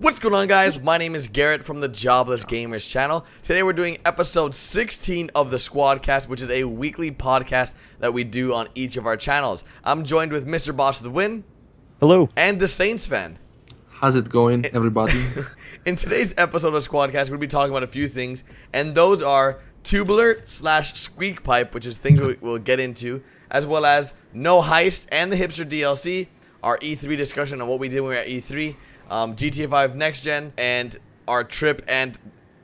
What's going on, guys? My name is Garrett from the Jobless Gamers channel. Today we're doing episode 16 of the SquadCast, which is a weekly podcast that we do on each of our channels. I'm joined with MrBossFTW. Hello. And DatSaintsFan. How's it going, everybody? In today's episode of SquadCast, we'll be talking about a few things, and those are Tubular / Squeak Pipe, which is things we'll get into, as well as No Heist and the Hipster DLC, our E3 discussion on what we did when we were at E3, GTA 5 Next Gen, and our trip and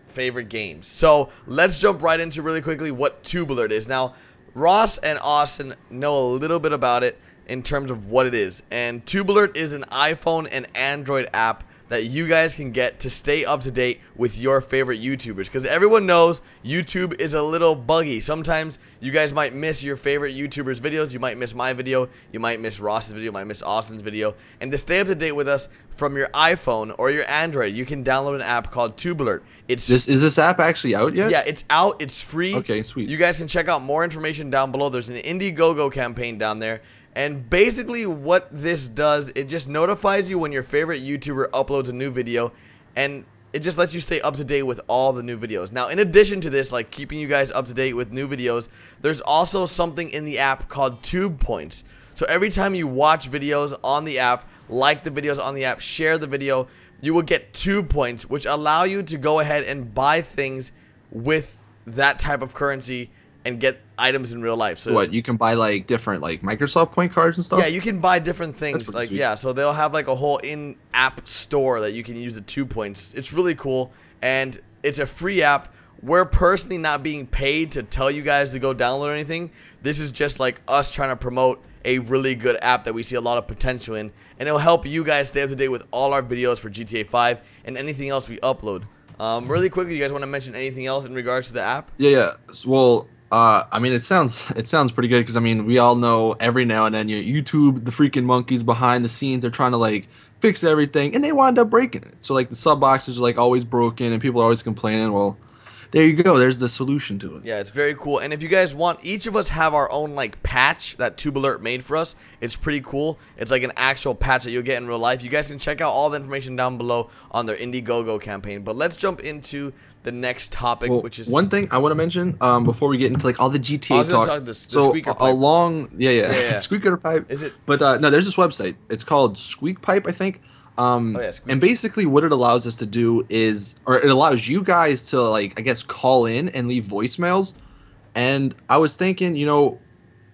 favorite games. So let's jump right into really quickly what Tubular is. Now, Ross and Austin know a little bit about it in terms of what it is. And Tubular is an iPhone and Android app that you guys can get to stay up to date with your favorite YouTubers, because everyone knows YouTube is a little buggy. Sometimes you guys might miss your favorite YouTubers' videos. You might miss my video, you might miss Ross's video, you might miss Austin's video. And to stay up to date with us from your iPhone or your Android, you can download an app called Tubular. Is this app actually out yet? Yeah, it's out. It's free. Okay, sweet. You guys can check out more information down below. There's an Indiegogo campaign down there. And basically what this does, it just notifies you when your favorite YouTuber uploads a new video, and it just lets you stay up to date with all the new videos. Now, in addition to this, like keeping you guys up to date with new videos, there's also something in the app called Tube Points. So every time you watch videos on the app, like the videos on the app, share the video, you will get Tube Points, which allow you to go ahead and buy things with that type of currency and get items in real life. So what, you can buy like different like Microsoft point cards and stuff? Yeah, you can buy different things. Like, sweet. yeah, so they'll have like a whole in-app store that you can use the 2 points. It's really cool, and it's a free app. We're personally not being paid to tell you guys to go download anything. This is just like us trying to promote a really good app that we see a lot of potential in, and it'll help you guys stay up to date with all our videos for GTA 5 and anything else we upload. Really quickly, you guys want to mention anything else in regards to the app? Yeah. Well, I mean, it sounds pretty good, because I mean, we all know every now and then YouTube, the freaking monkeys behind the scenes, they're trying to like fix everything, and they wind up breaking it. So like the sub boxes are like always broken, and people are always complaining. Well, there you go. There's the solution to it. Yeah, it's very cool. And if you guys want, each of us have our own like patch that Tubular made for us. It's pretty cool. It's like an actual patch that you'll get in real life. You guys can check out all the information down below on their Indiegogo campaign. But let's jump into the next topic, which is one thing I want to mention before we get into like all the GTA talk. The Squeaker Pipe. Squeaker Pipe. Is it? But no, there's this website. It's called Squeak Pipe, I think. And basically what it allows us to do is, or it allows you guys to like, I guess, call in and leave voicemails. And I was thinking,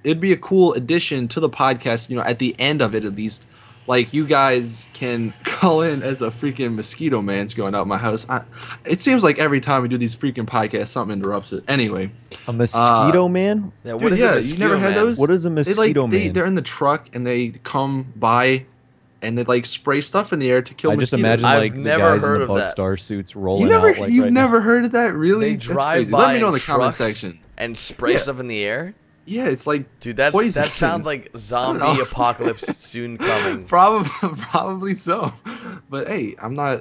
it'd be a cool addition to the podcast, at the end of it at least. Like, you guys can call in as a freaking mosquito man's going out my house. It seems like every time we do these freaking podcasts, something interrupts it. Anyway. A mosquito man? Yeah, what is a mosquito you never man? had those? What is a mosquito man? They're in the truck, and they come by, and they, like, spray stuff in the air to kill mosquitoes. I just imagine, like, I've the never guys heard in the of Bug that. Star suits rolling out. Like, You've never heard of that? Really? They drive by Let me know in the comment section. And spray stuff in the air? Yeah, it's like, dude, that sounds like zombie apocalypse soon coming. Probably so. But hey,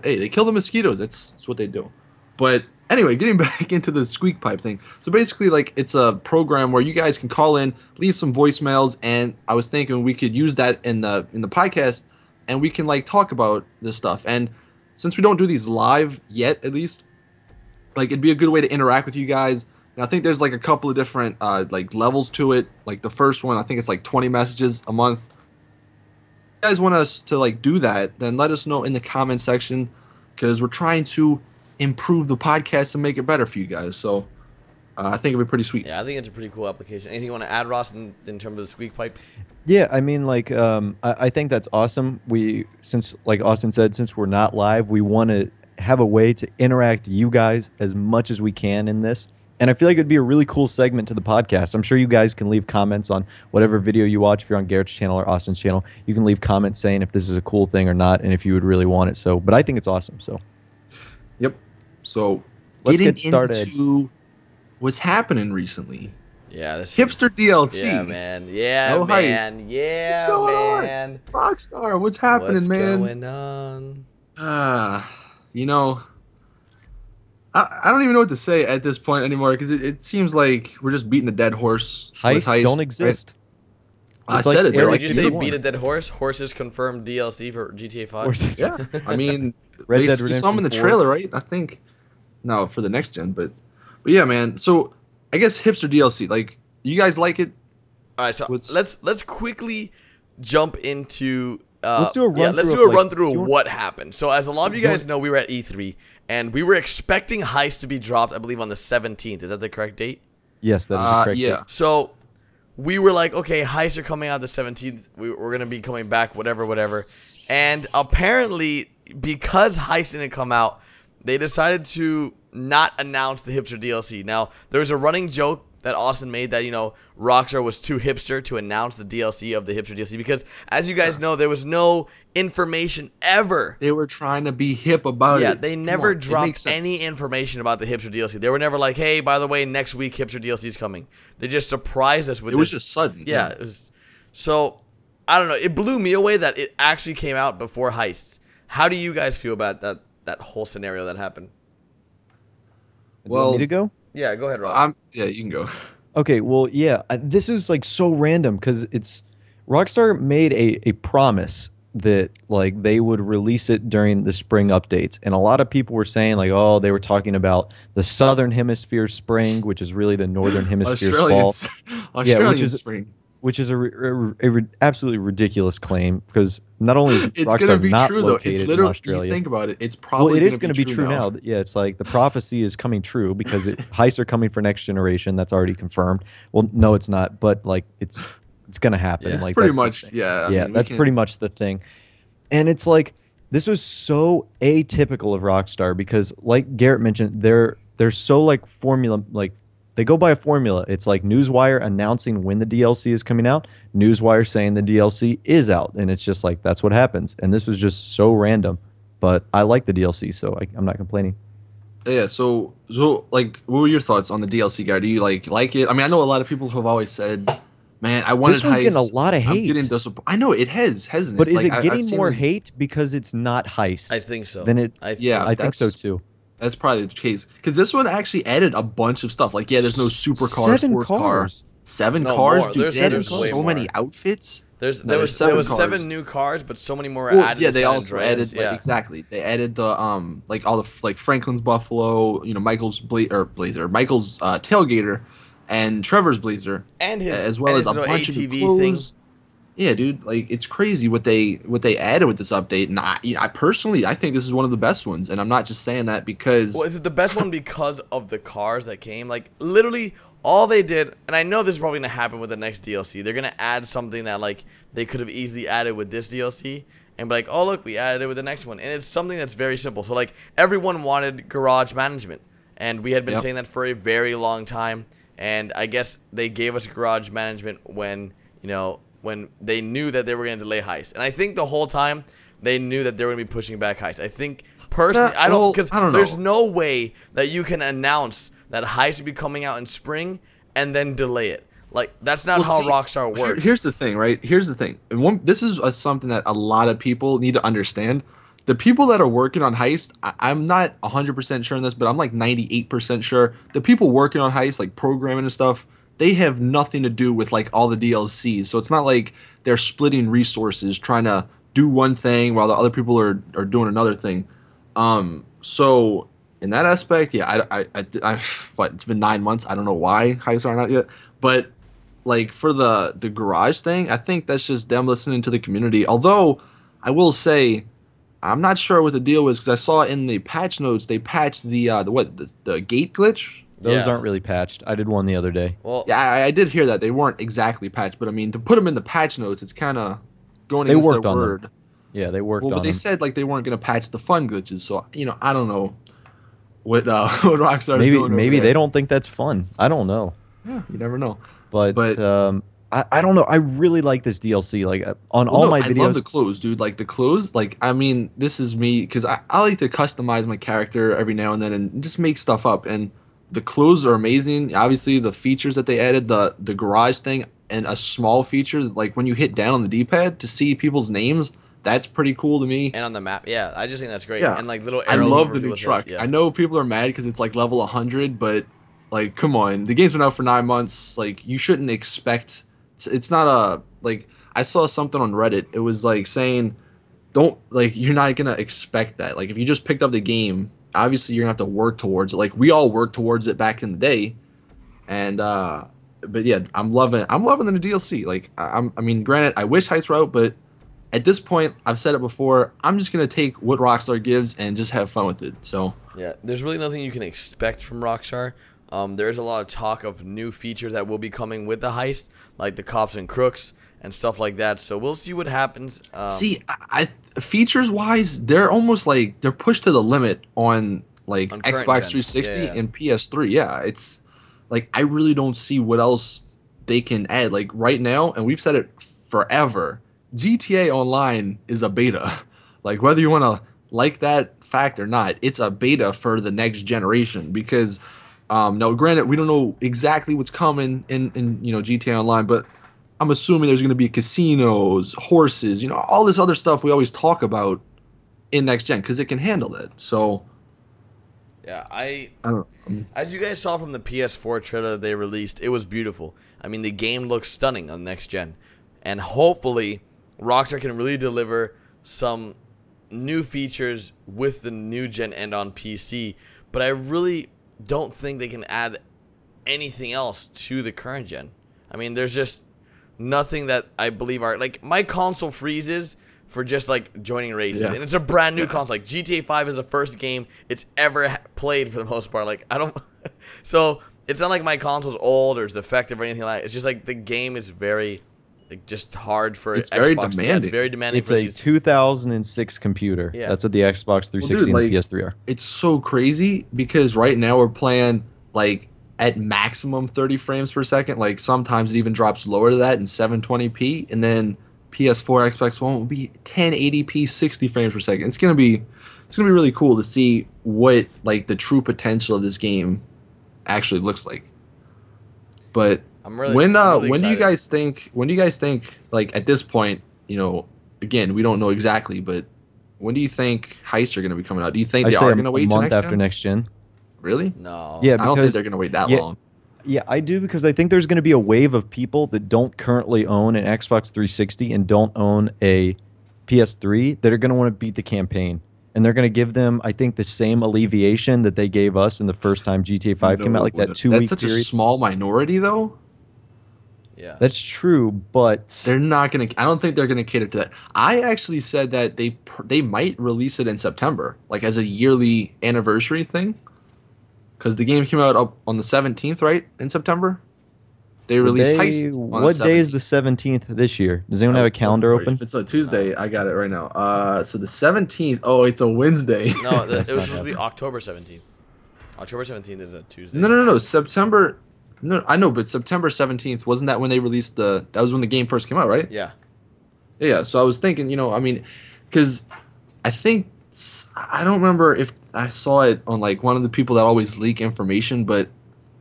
they kill the mosquitoes. That's what they do. But anyway, getting back into the Squeak Pipe thing. So basically, like, it's a program where you guys can call in, leave some voicemails, and I was thinking we could use that in the podcast, and we can like talk about this stuff. And since we don't do these live yet, at least, like, it'd be a good way to interact with you guys. And I think there's like a couple of different like levels to it. Like the first one, I think it's like 20 messages a month. If you guys want us to like do that, then let us know in the comment section, because we're trying to improve the podcast and make it better for you guys. So I think it'd be pretty sweet. Yeah, I think it's a pretty cool application. Anything you want to add, Ross, in terms of the Squeak Pipe? Yeah, I mean, like, I think that's awesome. Since, like Austin said, since we're not live, we want to have a way to interact you guys as much as we can in this. And I feel like it'd be a really cool segment to the podcast. I'm sure you guys can leave comments on whatever video you watch. If you're on Garrett's channel or Austin's channel, you can leave comments saying if this is a cool thing or not, and if you would really want it. So, but I think it's awesome. So, yep. So let's get started. Into what's happening recently. Yeah, this Hipster DLC. Yeah, man. Yeah, No man. Heists. Yeah, What's going man. on? Rockstar, what's happening, man? What's going on? I don't even know what to say at this point anymore, because it seems like we're just beating a dead horse. Heists don't exist. I said it. Did you say beat a dead horse? Horses confirmed DLC for GTA 5? Horses. Yeah. I mean, Red Dead we saw him in the Redemption 4. trailer, right? I think. No, for the next gen, but yeah, man. So I guess Hipster DLC, like, you guys like it? All right, so let's quickly jump into. Let's do a run. Let's do a run through of what happened. So as a lot of you guys know, we were at E3 and we were expecting Heist to be dropped, I believe, on the 17th. Is that the correct date? Yes, that is the correct yeah. date. So we were like, okay, Heists are coming out the 17th. We're gonna be coming back, whatever. And apparently, because Heist didn't come out, they decided to not announce the Hipster DLC. Now, there's a running joke that Austin made that, you know, Rockstar was too hipster to announce the DLC of the Hipster DLC because, as you guys know, there was no information ever. They were trying to be hip about it. Yeah, they never dropped any information about the Hipster DLC. They were never like, hey, by the way, next week Hipster DLC is coming. They just surprised us with this. It was just sudden. Yeah, it was. So, I don't know. It blew me away that it actually came out before Heists. How do you guys feel about that whole scenario that happened? Do you want me to go? Yeah, go ahead, Rob. Yeah, you can go. Okay, well, yeah, this is like so random because it's Rockstar made a promise that like they would release it during the spring updates, and a lot of people were saying like, oh, they were talking about the Southern Hemisphere spring, which is really the Northern Hemisphere fall. Australian spring. Which is a absolutely ridiculous claim because not only is it's Rockstar gonna be not true though. located It's literally, in Australia. you think about it, it's probably it is going to be true now. Yeah, it's like the prophecy is coming true because Heists are coming for next generation. That's already confirmed. Well, no, it's not, but like it's going to happen. Yeah, like pretty much. Yeah, I mean, that's pretty much the thing. And it's like this was so atypical of Rockstar because, like Garrett mentioned, they're so like formula like. They go by a formula. It's like Newswire announcing when the DLC is coming out, Newswire saying the DLC is out, and it's just like that's what happens. And this was just so random, but I like the DLC, so I'm not complaining. Yeah. So like, what were your thoughts on the DLC guy? Do you like it? I mean, I know a lot of people have always said, "Man, I wanted." This one's Heist. getting a lot of hate. I'm getting disappointed. I know it hasn't But it? is Like, it getting I've more seen hate because it's not Heist? I think so. Then it. I think so too. That's probably the case because this one actually added a bunch of stuff. Like, yeah, there's no supercar, 7 sports car, cars. 7 No, cars. more. Dude, There's they added way so more. many outfits. there No, was there's 7 7 cars. new cars, but so many more Well, added. yeah, they San also Andreas. added like, exactly. They added the like all the like Franklin's Buffalo, you know, Michael's Blazer, Michael's Tailgater, and Trevor's Blazer, and his as well and as a his bunch of ATV new thing. clothes. Yeah, dude, like it's crazy what they added with this update. And I personally I think this is one of the best ones, and I'm not just saying that because. Well, is it the best one because of the cars that came? Like literally all they did, and I know this is probably gonna happen with the next DLC. They're gonna add something that like they could have easily added with this DLC, and be like, oh look, we added it with the next one, and it's something that's very simple. So like everyone wanted garage management, and we had been saying that for a very long time, and I guess they gave us garage management when when they knew that they were going to delay Heist. And I think the whole time they knew that they were going to be pushing back Heist. I think personally, I don't know. There's no way that you can announce that Heist will be coming out in spring and then delay it. Like that's not how Rockstar works. Here's the thing, right? Here's the thing. And this is something that a lot of people need to understand. The people that are working on Heist, I'm not 100% sure on this, but I'm like 98% sure. The people working on Heist, like programming and stuff, they have nothing to do with like all the DLCs. So it's not like they're splitting resources trying to do one thing while the other people are doing another thing. So in that aspect, yeah, but it's been 9 months. I don't know why Heists aren't out yet. But like for the garage thing, I think that's just them listening to the community. Although I will say, I'm not sure what the deal is because I saw in the patch notes they patched the gate glitch. Those aren't really patched. I did one the other day. Well, yeah, I did hear that they weren't exactly patched, but I mean to put them in the patch notes, it's kind of going against their word. Them. Yeah, they worked on but they them. said like they weren't going to patch the fun glitches, so I don't know what Rockstar is doing. Maybe they don't think that's fun. I don't know. Yeah, you never know. But I don't know. I really like this DLC. Like on my videos, I love the clothes, dude. Like the clothes. Like I mean, this is me because I like to customize my character every now and then and just make stuff up. And the clothes are amazing. Obviously, the features that they added, the garage thing, and a small feature like when you hit down on the D-pad to see people's names. That's pretty cool to me. And on the map, yeah, I just think that's great. Yeah. And like little I arrows. love the new truck. I know people are mad because it's like level 100, but like, come on, the game's been out for 9 months. Like, you shouldn't expect. It's not a like. I saw something on Reddit. It was like saying don't like you're not gonna expect that. Like if you just picked up the game, obviously you're gonna have to work towards it. Like we all worked towards it back in the day, and but yeah, I'm loving the DLC. Like I mean, granted, I wish Heists were out, but at this point, I've said it before. I'm just gonna take what Rockstar gives and just have fun with it. So yeah, there's really nothing you can expect from Rockstar. There is a lot of talk of new features that will be coming with the heist, like the cops and crooks and stuff like that. So we'll see what happens. see, I features wise, they're almost like they're pushed to the limit on like On current Xbox gen. 360 Yeah. and PS3. Yeah, it's like I really don't see what else they can add. Like right now, and we've said it forever. GTA Online is a beta. Like whether you want to like that fact or not, it's a beta for the next generation because now granted we don't know exactly what's coming in GTA Online, but I'm assuming there's going to be casinos, horses, all this other stuff we always talk about in next gen because it can handle that. So Yeah, I don't know. as you guys saw from the PS4 trailer they released, it was beautiful. I mean, the game looks stunning on next gen, and hopefully Rockstar can really deliver some new features with the new gen and on PC. But I really don't think they can add anything else to the current gen. I mean, there's just nothing that I believe are like my console freezes for just like joining races, and it's a brand new console. Like GTA 5 is the first game it's ever played for the most part. Like I don't, so it's not like my console's old or is defective or anything like that. It's just like the game is very like just hard for It's Xbox. very Yeah, demanding. it's very demanding. It's for a these. 2006 computer. Yeah. That's what the Xbox 360 like, and the PS3 are. It's so crazy because right now we're playing like at maximum 30 frames per second. Like sometimes it even drops lower to that in 720p, and then PS4, Xbox One will be 1080p, 60 frames per second. It's gonna be really cool to see what like the true potential of this game actually looks like. But I'm really when really do you excited. guys think like at this point, again, we don't know exactly, but when do you think heists are going to be coming out? Do you think I they say are a going to wait till month next after gen? next gen. Really? No. Yeah, I don't think because they're going to wait that yeah, long. Yeah, I do because I think there's going to be a wave of people that don't currently own an Xbox 360 and don't own a PS3 that are going to want to beat the campaign. And they're going to give them, I think, the same alleviation that they gave us in the first time GTA 5 came out, like that 2-week That's such period. a small minority, though. Yeah. That's true, but They're not going to. I don't think they're going to cater to that. I actually said that they might release it in September, like as a yearly anniversary thing, because the game came out up on the 17th, right, in September. They released Heist. On what the day is 17th. the 17th this year? Does anyone have a calendar open? If it's a Tuesday, I got it right now. So the 17th. Oh, it's a Wednesday. No, it was That's supposed not to be October 17th. October 17th is a Tuesday. No. September. No, I know, but September 17th wasn't that when they released the? That was when the game first came out, right? Yeah. Yeah. So I was thinking, I mean, because I think I don't remember if I saw it on like one of the people that always leak information, but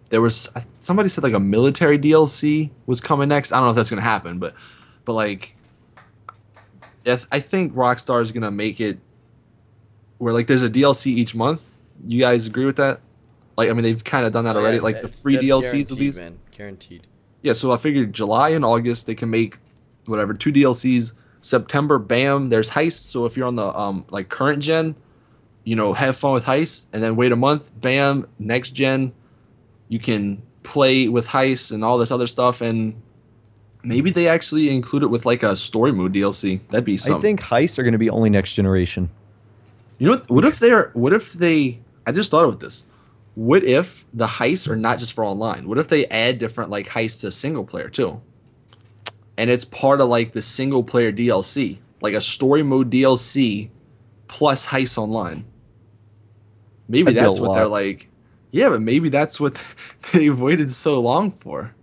there was somebody said like a military DLC was coming next. I don't know if that's gonna happen, but like, I think Rockstar is gonna make it where like there's a DLC each month. You guys agree with that? Like, I mean, they've kind of done that Oh, yeah, already. it's- Like the it's- free that's DLCs of guaranteed, these. man. Guaranteed. Yeah, so I figured July and August they can make whatever 2 DLCs. September, bam, there's Heists. So if you're on the like current gen, have fun with Heists, and then wait a month, bam, next gen, you can play with Heists and all this other stuff, and maybe they actually include it with like a story mode DLC. That'd be something. I think heists are going to be only next generation. You know what? What if they? I just thought about this. What if the heists are not just for online? What if they add different like heists to single player too? And it's part of like the single player DLC, like a story mode DLC plus heists online. Maybe That'd be a that's what they're lot. like. Yeah, but maybe that's what they've waited so long for.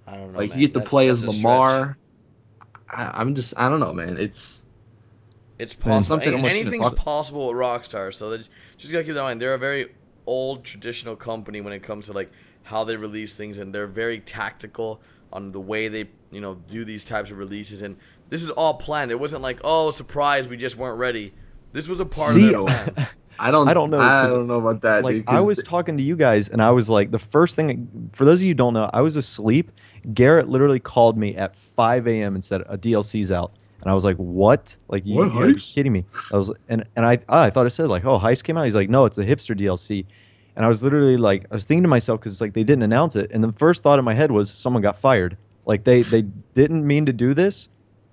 I don't know. Like man. you get to That's- play that's as a stretch. Lamar. I don't know, man. It's It's Man, possible. something almost Anything's impossible. possible with Rockstar, so they just gotta keep that in mind. They're a very old traditional company when it comes to like how they release things, and they're very tactical on the way they do these types of releases. And this is all planned. It wasn't like, oh, surprise, we just weren't ready. This was a part See, of their plan. I don't know, I 'cause, don't know about that. Like dude, I 'cause was talking to you guys, and I was like, the first thing, for those of you who don't know, I was asleep. Garrett literally called me at 5 a.m. and said a DLC's out, And I was like, what? Like, What, you gotta be Heist? kidding me. I was, and I thought it said like, oh, Heist came out. He's like, no, it's the Hipster DLC. And I was literally like, I was thinking to myself, because it's like they didn't announce it. And the first thought in my head was someone got fired. Like they didn't mean to do this,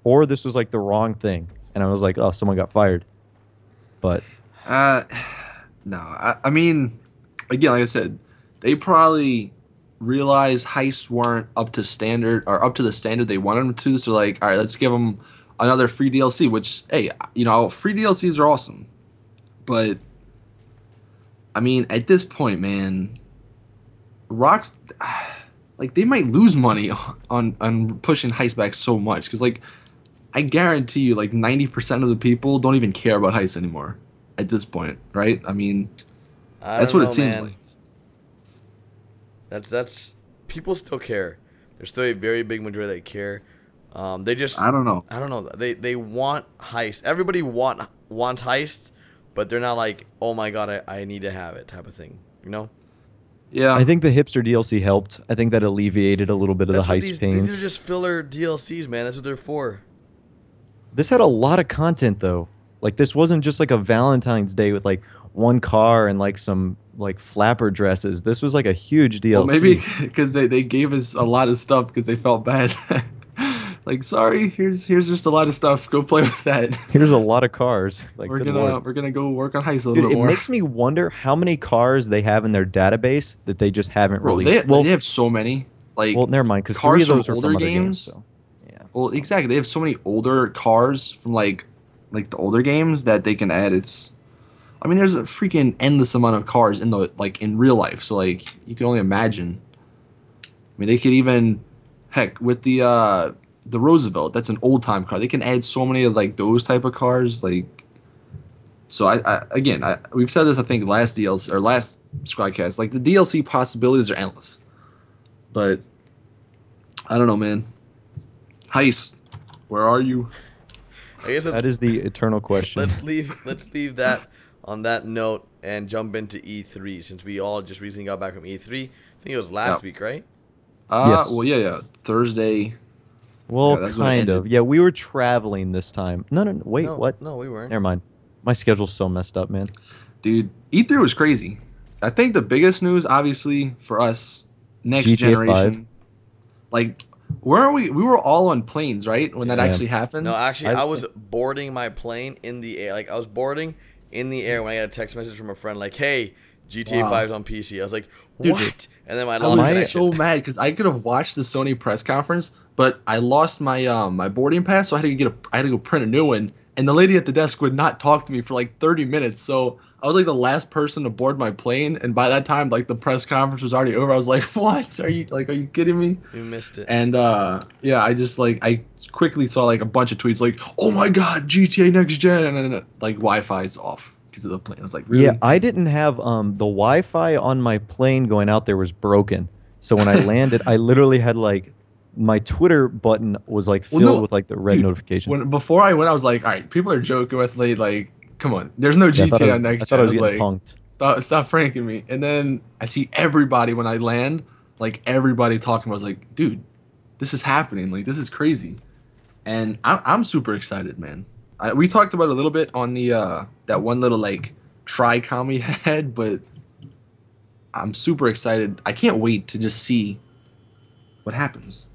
or this was like the wrong thing. And I was like, oh, someone got fired. But No, I mean, again, like I said, they probably realized heists weren't up to standard or up to the standard they wanted them to. So like, all right, let's give them another free DLC. Which, hey, you know, free DLCs are awesome, but I mean, at this point, man, Rocks, like they might lose money on pushing heists back so much because like I guarantee you, like 90% of the people don't even care about heists anymore at this point, right? I mean, that's what it seems like. That's people still care. There's still a very big majority that care. They just I don't know. I don't know. They want heists. Everybody wants heists, but they're not like, oh my god, I need to have it type of thing. You know? Yeah, I think the Hipster DLC helped. I think that alleviated a little bit of the heist pains. These are just filler DLCs, man. That's what they're for. This had a lot of content though. Like this wasn't just like a Valentine's Day with like one car and like some like flapper dresses. This was like a huge DLC. well, maybe because they gave us a lot of stuff because they felt bad. Like, sorry, here's just a lot of stuff. Go play with that. Here's a lot of cars. Like we're good gonna Lord. we're gonna go work on heists a Dude, little bit it more. makes me wonder how many cars they have in their database that they just haven't Bro, released. they have so many. Like, well, never mind, because cars 3 of those from are older from other games. So, yeah. Well, exactly. They have so many older cars from like the older games that they can add. I mean, there's a freaking endless amount of cars in the like in real life. So like, you can only imagine. I mean, they could even, heck, with the Roosevelt. That's an old time car. They can add so many of like those type of cars. Like, so we've said this I think last DLC or last SquadCast. Like the DLC possibilities are endless. But I don't know, man. Heist, where are you? I guess That is the eternal question. let's leave that on that note and jump into E3 since we all just recently got back from E3. I think it was last week, right? Yes. Well, yeah. Thursday. Well, Yeah, that's when it kind of. ended. Yeah, we were traveling this time. No, wait, No, what? No, we weren't. Never mind. My schedule's so messed up, man. Dude, E3 was crazy. I think the biggest news, obviously, for us, next GTA generation. 5. Like, where are we? We were all on planes, right? When that Yeah. actually happened? No, actually, I I was boarding my plane in the air. Like, I was boarding in the air when I got a text message from a friend like, hey, GTA Wow. 5's on PC. I was like, Dude, what? And then I I lost was connection. so mad because I could have watched the Sony press conference, but I lost my my boarding pass, so I had to go print a new one. And the lady at the desk would not talk to me for like 30 minutes. So I was like the last person to board my plane, and by that time, like the press conference was already over. I was like, "What? Are you kidding me?" You missed it. And yeah, I quickly saw like a bunch of tweets like, "Oh my God, GTA next gen," and then like Wi-Fi's off because of the plane. I was like, really? Yeah, I didn't have the Wi-Fi on my plane going out there was broken. So when I landed, I literally had like my Twitter button was like Well, filled no, with like the red dude, notification. Before I went, I was like, all right, people are joking with me. Like, come on, there's no Yeah, GTA on next I thought gen. I was like, getting punked. stop pranking me. And then I see everybody when I land, like everybody talking about. I was like, dude, this is happening. Like, this is crazy. And I'm super excited, man. We talked about it a little bit on the that one little like tri-com we had, but I'm super excited. I can't wait to just see what happens.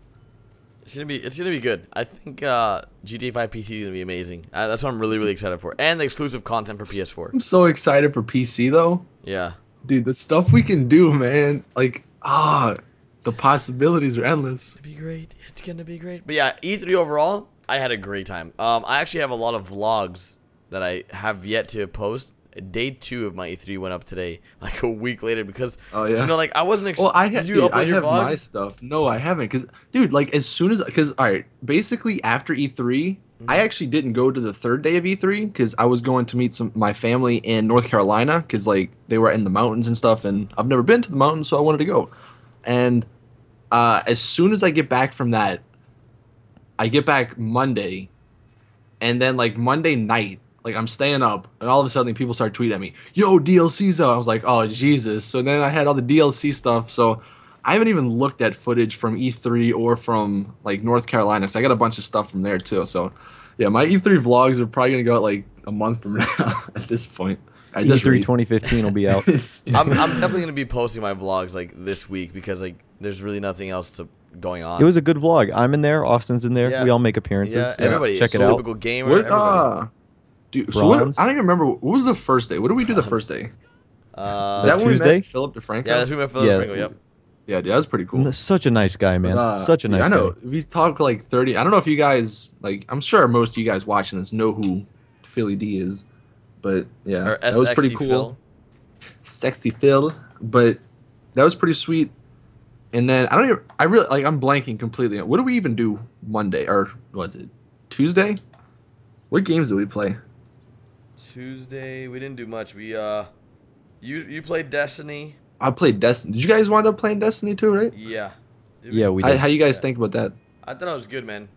It's gonna be good. I think GTA 5 PC is gonna be amazing. That's what I'm really excited for, and the exclusive content for PS4. I'm so excited for PC though. Yeah, Dude, the stuff we can do, man. Like, the possibilities are endless. it's gonna be great. It's gonna be great. But yeah, E3 overall, I had a great time. I actually have a lot of vlogs that I have yet to post. Day 2 of my E3 went up today, like a week later, because Oh, yeah? you know, like I wasn't. Well, Did you upload I your have vlog? my stuff. No, I haven't. Because, dude, like, all right, basically after E3, I actually didn't go to the third day of E3 because I was going to meet my family in North Carolina because, like, they were in the mountains and stuff, and I've never been to the mountains, so I wanted to go. And as soon as I get back from that, I get back Monday, and then, like, Monday night, like, I'm staying up, and all of a sudden people start tweeting at me, yo, DLC's out. I was like, oh, Jesus. So then I had all the DLC stuff, so I haven't even looked at footage from E3 or from, like, North Carolina, because I got a bunch of stuff from there, too. So Yeah, my E3 vlogs are probably gonna go out like a month from now at this point. E3 2015 will be out. I'm definitely gonna be posting my vlogs like this week because like there's really nothing else going on. It was a good vlog. I'm in there. Austin's in there. Yeah. We all make appearances. Yeah, everybody. Check it so out. Typical gamer. What, everybody. dude, so what, I don't even remember. What was the first day? What did we do the first day? Is that when we Tuesday? met Philip DeFranco? Yeah, that's when we met Philip DeFranco. Yep. Yeah, dude, that was pretty cool. Such a nice guy, man. Such a nice guy. I know. We talked like 30. I don't know if you guys like. I'm sure most of you guys watching this know who Philly D is, but yeah, Or that was pretty cool. Phil. Sexy Phil, but that was pretty sweet. And then I don't even. I really like. I'm blanking completely. What do we even do Monday or what's it? Tuesday? What games did we play? Tuesday, we didn't do much. We you played Destiny. I played Destiny. Did you guys wind up playing Destiny too, right? Yeah. Yeah, we did. How you guys think about that? I thought it was good, man.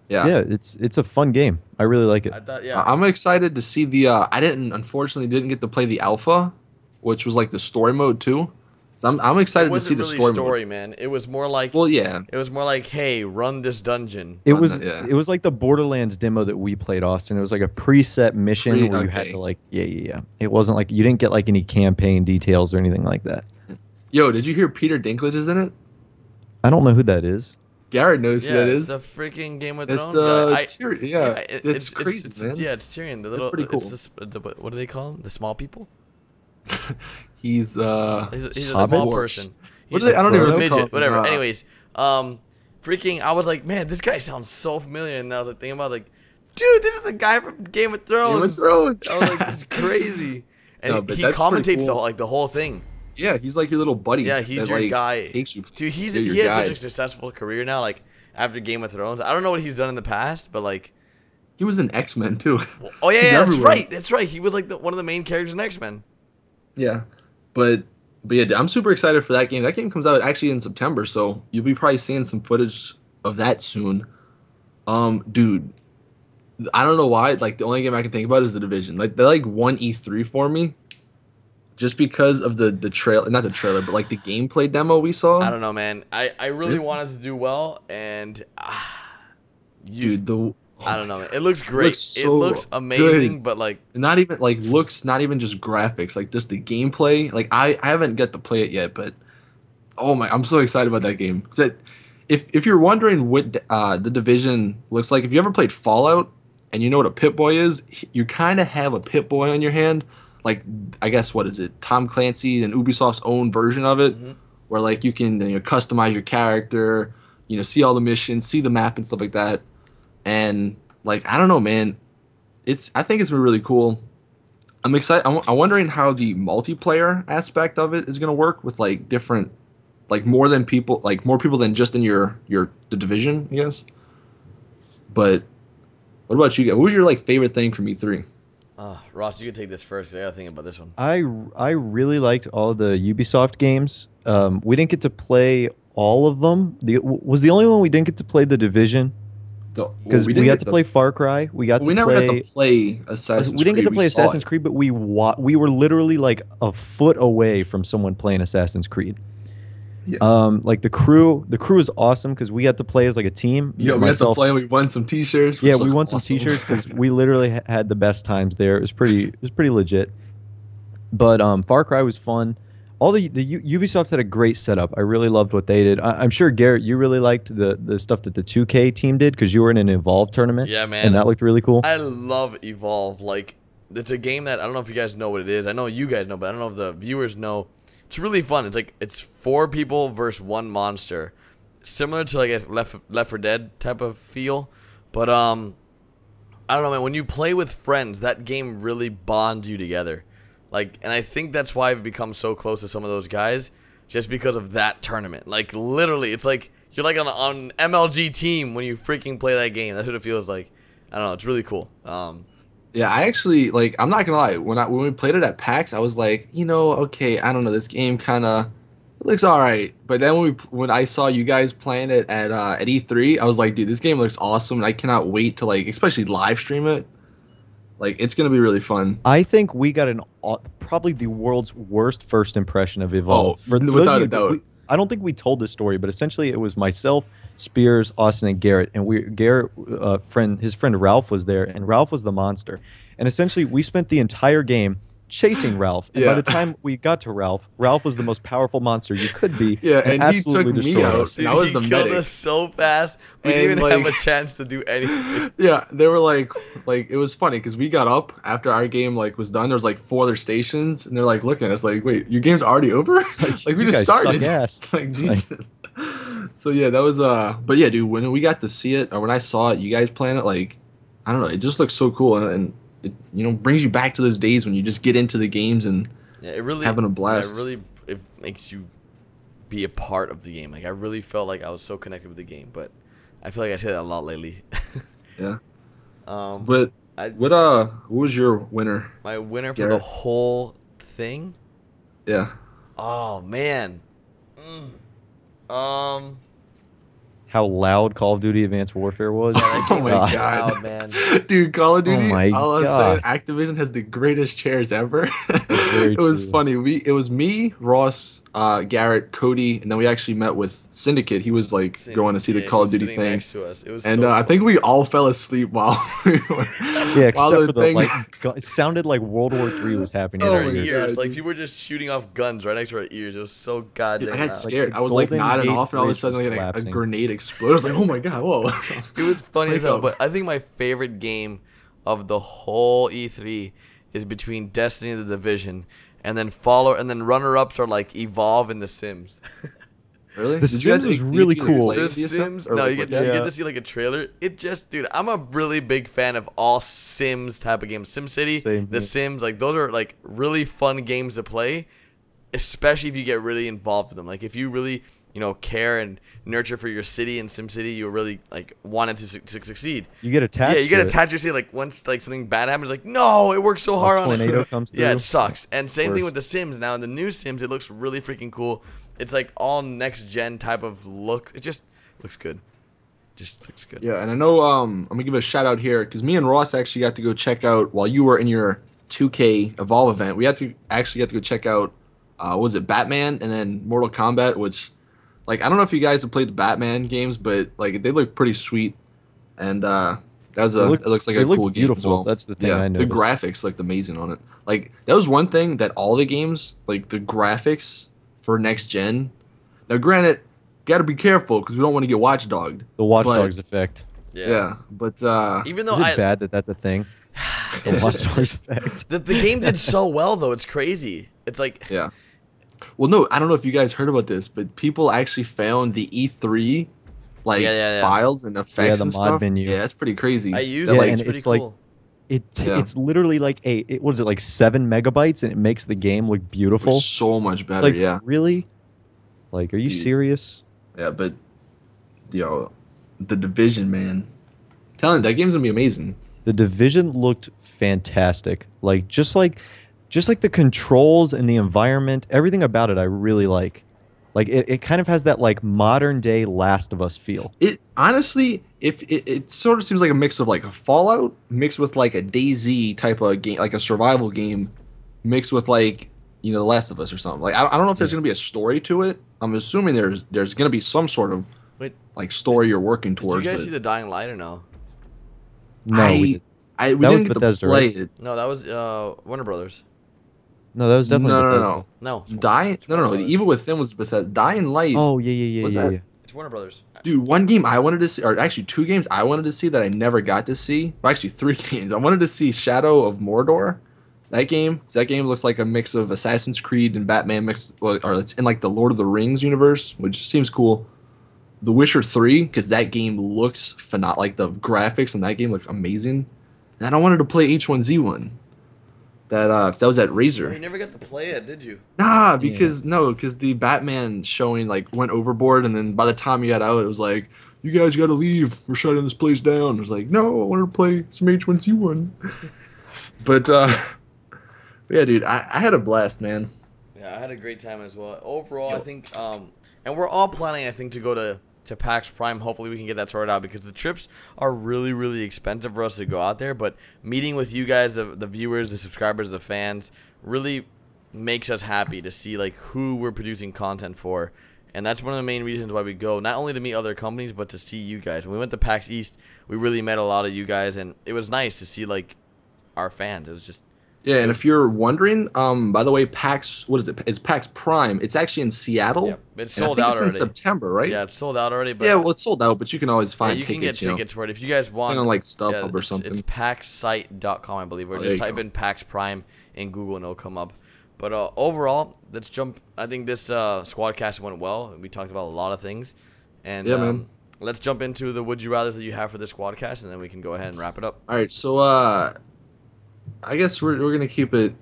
Yeah, it's a fun game. I really like it. I thought, yeah. I'm excited to see the. I unfortunately didn't get to play the alpha, which was like the story mode too. So I'm excited to see the story story mode. man. It was more like. Well, yeah. It was more like, hey, run this dungeon. It was like the Borderlands demo that we played, Austin. It was like a preset mission where you had to like yeah. It wasn't like you didn't get like any campaign details or anything like that. Yo, did you hear Peter Dinklage is in it? I don't know who that is. Garrett knows who that is. It's the freaking Game of It's Thrones the guy. it's crazy, man. Yeah, it's Tyrion. The little. pretty cool. What do they call him? The small people. He's a small person. What do they? I don't He's even a know. midget. Whatever. Anyways, freaking. I was like, man, this guy sounds so familiar, and I was like thinking about like, dude, this is the guy from Game of Thrones. Game of Thrones. I was like, this is crazy, and No, but he that's commentates pretty cool. the whole thing. Yeah, he's like your little buddy. Yeah, he's that, your like, guy. Takes you, Dude, he your has guy. such a successful career now. Like after Game of Thrones, I don't know what he's done in the past, but like, He was in X-Men too. oh yeah, He's that's everywhere. right, that's right. He was like one of the main characters in X-Men. Yeah, but yeah, I'm super excited for that game. That game comes out actually in September, so you'll be probably seeing some footage of that soon. Dude, I don't know why. Like the only game I can think about is The Division. Like they like won E3 for me, just because of the trailer, not the trailer, but like the gameplay demo we saw. I don't know, man. I really wanted to do well, and Dude, I don't know, man. It looks great. so it looks amazing, good. but like not even like looks, not even just graphics, like just the gameplay. Like I haven't got to play it yet, but oh my, I'm so excited about that game. That if you're wondering what The Division looks like, if you ever played Fallout and you know what a Pip-Boy is, you kind of have a Pip-Boy on your hand. Like I guess what is it? Tom Clancy and Ubisoft's own version of it, where like you can customize your character, see all the missions, see the map and stuff like that. And like I don't know, man, I think it's been really cool. I'm excited. I'm wondering how the multiplayer aspect of it is gonna work with like different, like more people than just in the Division, I guess. But what about you guys? What was your like favorite thing from E3? Ross, you can take this first because I gotta think about this one. I really liked all the Ubisoft games. We didn't get to play all of them. Was the only one we didn't get to play The Division? Because we got to play Far Cry. We never got to play Assassin's Creed. We didn't get to play Assassin's Creed, but we were literally like a foot away from someone playing Assassin's Creed. Yeah. Like the crew is awesome because we got to play as like a team. Yeah, we got to play and we won some t-shirts. Yeah, we won some t-shirts because we literally had the best times there. It was pretty legit. But Far Cry was fun. All the Ubisoft had a great setup. I really loved what they did. I'm sure Garrett, you really liked the stuff that the 2K team did because you were in an Evolve tournament. Yeah, man, and that looked really cool. I love Evolve. Like it's a game that I don't know if you guys know what it is. I know you guys know, but I don't know if the viewers know. It's really fun. It's 4 people versus 1 monster, similar to like a Left 4 Dead type of feel. But I don't know, man. When you play with friends, that game really bonds you together. Like, and I think that's why I've become so close to some of those guys, just because of that tournament. Like, literally, it's like you're like on an MLG team when you freaking play that game. That's what it feels like. I don't know. It's really cool. Yeah, I actually like. I'm not gonna lie. When we played it at PAX, I was like, okay, I don't know. This game kind of looks all right. But then when I saw you guys playing it at E3, I was like, dude, this game looks awesome, and I cannot wait to like, especially live stream it. Like, it's gonna be really fun. I think we got probably the world's worst first impression of Evolve. Without a doubt. I don't think we told this story, but essentially it was myself, Spears, Austin, and Garrett. And Garrett, his friend Ralph was there, and Ralph was the monster. And essentially, we spent the entire game chasing Ralph. And by the time we got to Ralph, Ralph was the most powerful monster you could be. Yeah, and he took absolutely me destroyed out. us. And I was he the killed medic. us so fast. We And, didn't even have like- a chance to do anything. Yeah, they were like it was funny because we got up after our game like was done. There was like 4 other stations, and they're like looking at us like, "Wait, your game's already over?" like we You just guys started. suck ass. like Jesus. So yeah, that was but yeah, dude, when we got to see it or when I saw it, you guys playing it, like I don't know, it just looks so cool and it brings you back to those days when you just get into the games and Yeah, it really having a blast. it makes you be a part of the game. Like I really felt like I was so connected with the game, but I feel like I say that a lot lately. Yeah. But What was your winner? my winner for the Garrett? whole thing. Yeah. Oh man. How loud Call of Duty Advanced Warfare was. Oh my was God. loud, man. Dude, Call of Duty, my all I'm God. saying, Activision has the greatest chairs ever. very It was true. funny. It was me, Ross, Garrett, Cody, and then we actually met with Syndicate. He was like going to see the Yeah, Call he of was Duty sitting thing. next to us. It was And so I think we all fell asleep while we were. Yeah, while except for the thing- it sounded like World War III was happening in Oh our my ears. ears. God, Like dude. people were just shooting off guns right next to our ears. It was so goddamn I got loud. scared. the I was like Golden nodding Gate off, and all of a Bridge sudden was like a collapsing. grenade exploded. I was like, "Oh my god, whoa!" It was funny as hell, Like, but I think my favorite game of the whole E3 is between Destiny and The Division, and then runner-ups are like Evolve and The Sims. Really? The Did you guys Sims was get really to cool. play The any stuff? Sims, Or, no, like, you what- get Yeah. to see like a trailer. It just, dude, I'm a really big fan of all Sims type of games. SimCity, Same The here. Sims, like those are like really fun games to play, especially if you get really involved with them. Like if you really, care and nurture for your city in SimCity, you really like want it to succeed. You get attached. Yeah, you get to it. attached to your city. Like once like something bad happens, like no, it works so hard on it. tornado comes Yeah, through. it sucks. And same thing Worst. with the Sims. Now in the new Sims, it looks really freaking cool. It's like all next gen type of look. It just looks good. Just looks good. Yeah, and I know I'm gonna give a shout out here because me and Ross actually got to go check out while you were in your 2K Evolve event. We had to actually get to go check out what was it, Batman and then Mortal Kombat, which like I don't know if you guys have played the Batman games, but like they look pretty sweet, and it looks like they a look cool game as beautiful. well. That's the thing Yeah, I the noticed. graphics looked amazing on it. Like that was one thing that all the games, like the graphics for next gen. Now, granted, got to be careful because we don't want to get watchdogged. The Watch but- Dogs effect. Yeah, but Even though Is it bad that that's a thing? The it's Watch just- Dogs effect. the game did so well though. It's crazy. It's like yeah. Well, no, I don't know if you guys heard about this, but people actually found the E3 like Yeah. files and effects the and mod stuff. menu. Yeah, that's pretty crazy. I use That, it. like, It's and pretty it's like- cool. Yeah. It's literally like what is it, like 7 megabytes, and it makes the game look beautiful. so much It's better. like, Yeah, really? Like, are you Dude. serious? yeah, but the Division, man, telling you, that game's gonna be amazing. The Division looked fantastic. Like just like the controls and the environment, everything about it I really like. Like it kind of has that like modern day Last of Us feel. It honestly, if it sort of seems like a mix of like a Fallout mixed with like a DayZ type of game, like a survival game, mixed with like The Last of Us or something. Like I don't know if there's gonna be a story to it. I'm assuming there's gonna be some sort of Wait, like story you're working did you towards. guys but see the Dying Light or no? No, we did- we That was didn't get Bethesda, to play right? it. No, that was Warner Brothers. no, that was definitely No. Bethesda. No, it's Dying? No. Warner The Brothers. Evil Within was Bethesda. Dying Light. Oh yeah, What's that? yeah. It's Warner Brothers. Dude, one game I wanted to see, or actually 2 games I wanted to see that I never got to see. Well, actually 3 games. I wanted to see Shadow of Mordor. That game looks like a mix of Assassin's Creed and Batman mixed, or it's in like the Lord of the Rings universe, which seems cool. The Witcher 3, because that game looks phenomenal. Like the graphics in that game look amazing. And I wanted to play H1Z1. That was at You Razer. never got to play it, did you? Nah, because the Batman showing like went overboard, and then by the time he got out, it was like, "You guys got to leave. We're shutting this place down." I was like, "No, I wanted to play some H1Z1." But yeah, dude, I had a blast, man. Yeah, I had a great time as well. Overall, I think, and we're all planning, I think, to go to PAX Prime. Hopefully, we can get that sorted out because the trips are really, really expensive for us to go out there. But meeting with you guys, the viewers, the subscribers, the fans, really makes us happy to see like who we're producing content for, And that's one of the main reasons why we go, not only to meet other companies, but to see you guys. When we went to PAX East, we really met a lot of you guys, and it was nice to see, like, our fans. It was just... Yeah, and if you're wondering, by the way, PAX, what is it? It's PAX Prime. It's actually in Seattle. Yep. It's sold out already. It's in September, right? Yeah, it's sold out already. But yeah, well, it's sold out, but you can always find you tickets. can get tickets for it if you guys want. On like StubHub or something. It's paxsite.com, I believe. Or just type in PAX Prime in Google and it'll come up. But overall, let's jump. I think this SquadCast went well. We talked about a lot of things. And yeah, man. Let's jump into the Would You Rathers that you have for this SquadCast, and then we can go ahead and wrap it up. All right, so I guess we're going to keep it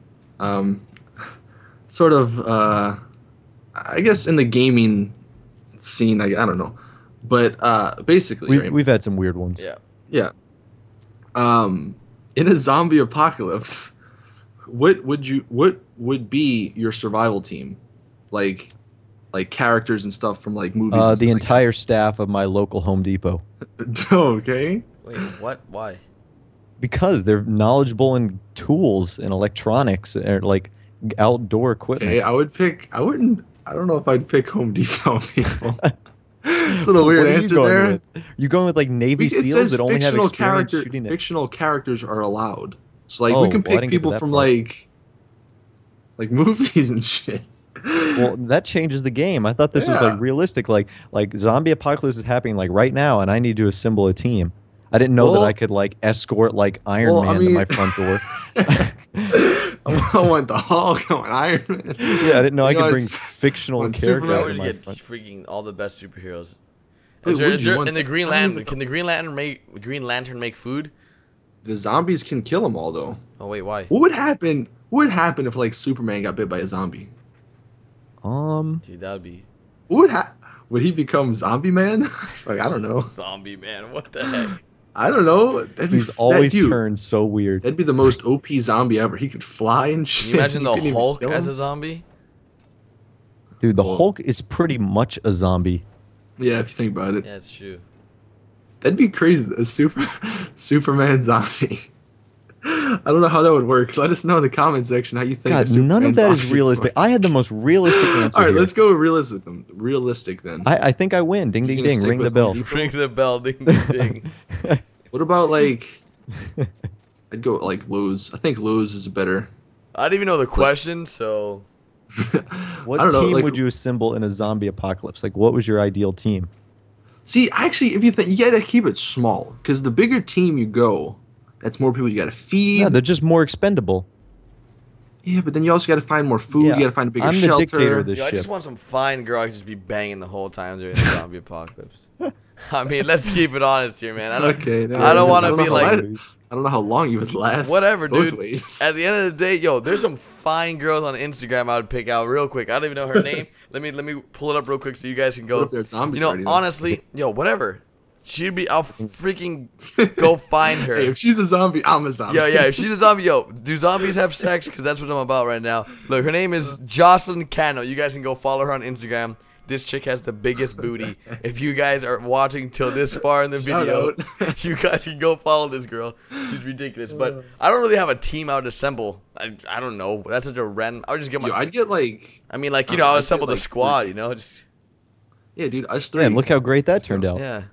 sort of, I guess, in the gaming scene. I don't know. But basically... We've had some weird ones. Yeah. Yeah. In a zombie apocalypse... What would be your survival team, like characters and stuff from like movies? The entire staff of my local Home Depot. Okay. Wait, what? Why? Because they're knowledgeable in tools and electronics or like outdoor equipment. Okay, I don't know if I'd pick Home Depot people. It's a little weird answer there. You going with like Navy SEALs that only have experience shooting fictional characters are allowed. So like we can pick people from like movies and shit. Well, that changes the game. I thought this was like realistic. Like zombie apocalypse is happening like right now, and I need to assemble a team. I didn't know that I could like escort like Iron Man to my front door. I want the Hulk. I want Iron Man. Yeah, I didn't know I could bring fictional characters. I always get freaking all the best superheroes. Is there in the Green Lantern? Can the Green Lantern make food? The zombies can kill them all, though. Oh wait, why? What would happen? What would happen if like Superman got bit by a zombie? Dude, that'd be. Would he become Zombie Man? Like I don't know. Zombie Man, what the heck? I don't know. He's always turned so weird. That'd be the most OP zombie ever. He could fly and shit. Can you imagine the Hulk as a zombie? Dude, the Hulk is pretty much a zombie. Yeah, if you think about it. Yeah, it's true. That'd be crazy. A Superman zombie. I don't know how that would work. Let us know in the comment section how you think. God, none of that is realistic. I had the most realistic answer. All right, let's go realistic then. I think I win. Ding, ding, ding. Ring the bell. Ring the bell. Ding, ding, ding. What about like? I'd go like Lowe's. I think Lowe's is better. I didn't even know the question, so. What team would you assemble in a zombie apocalypse? Like, what was your ideal team? See, actually, if you think, you gotta keep it small, because the bigger team you go, that's more people you gotta feed. Yeah, they're just more expendable. Yeah, but then you also gotta find more food. You gotta find a bigger shelter. I'm the dictator of this ship. I just want some fine girl I can just be banging the whole time during the zombie apocalypse. I mean, let's keep it honest here, man. I don't want to be like. I don't know how long you would last. Whatever, dude. Ways. At the end of the day, yo, there's some fine girls on Instagram I would pick out real quick. I don't even know her name. Let me pull it up real quick so you guys can go. What if they're zombies? You know, honestly, yo, whatever. She'd be. I'll freaking go find her. Hey, if she's a zombie, I'm a zombie. Yeah. If she's a zombie, yo, do zombies have sex? Because that's what I'm about right now. Look, her name is Jocelyn Cano. You guys can go follow her on Instagram. This chick has the biggest booty. If you guys are watching till this far in the video, you guys can go follow this girl. She's ridiculous. But I don't really have a team I would assemble. I don't know. That's such a random. I would just get my. Yo, I'd get like. I mean, like, you know, I would assemble the squad. You know, just. Yeah, dude. Us three. Man, look how great that turned out. Yeah.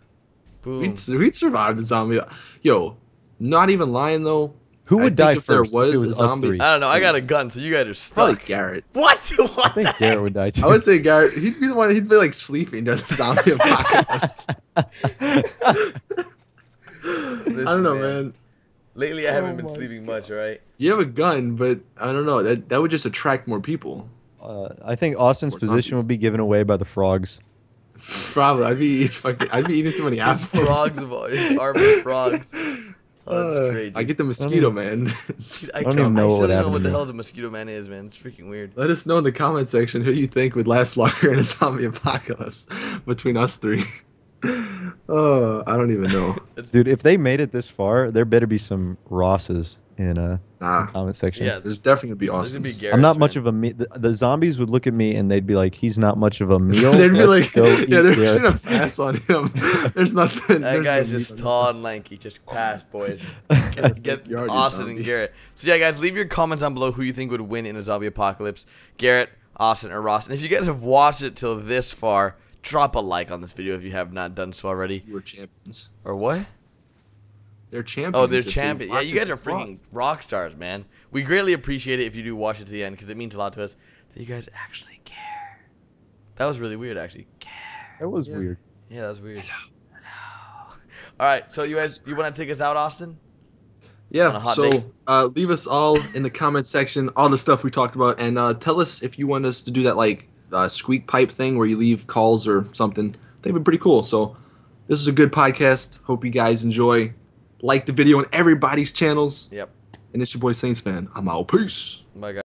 Boom. We'd survive the zombie. Yo, not even lying though. Who would die first? There was if it was a zombie. Us three? I don't know. I got a gun, so you guys are stuck. Probably Garrett. What? I think Garrett would die too. I would say Garrett. He'd be the one. He'd be like sleeping during the zombie apocalypse. Listen, I don't know, man. Lately, I haven't been sleeping much. All right. You have a gun, but I don't know. That would just attract more people. I think Austin's position would be given away by the frogs. Probably. I'd be eating too many apples. Frogs of armored frogs. Oh, that's great. I get the mosquito man. Dude, I don't even know what happened. What the hell the mosquito man is, man. It's freaking weird. Let us know in the comment section who you think would last longer in a zombie apocalypse between us three. Oh, I don't even know. Dude, if they made it this far, there better be some Rosses in the comment section. Yeah, there's definitely gonna be awesome. I'm not much of a meal. The zombies would look at me and they'd be like, "He's not much of a meal." They'd be like, "Yeah, they're just gonna pass on him." There's nothing. That guy's just tall and lanky. Just pass, boys. Get Austin and Garrett. So yeah, guys, leave your comments down below who you think would win in a zombie apocalypse. Garrett, Austin or Ross. And if you guys have watched it till this far, drop a like on this video if you have not done so already. You were champions. Or what? They're champions. Oh, they're if they champions. Yeah, watch you guys it are this long. freaking rock stars, man. We greatly appreciate it if you do watch it to the end because it means a lot to us that you guys actually care. That was really weird, actually. Care. That was Yeah. weird. Yeah, that was weird. Hello. All right, so you guys, you want to take us out, Austin? On a Yeah, hot so date. leave us all in the comment section all the stuff we talked about, and tell us if you want us to do that like Squeak Pipe thing where you leave calls or something. That'd be pretty cool. So this is a good podcast. Hope you guys enjoy. Like the video on everybody's channels. Yep. And it's your boy SaintsFan. I'm out. Peace. Bye, guys.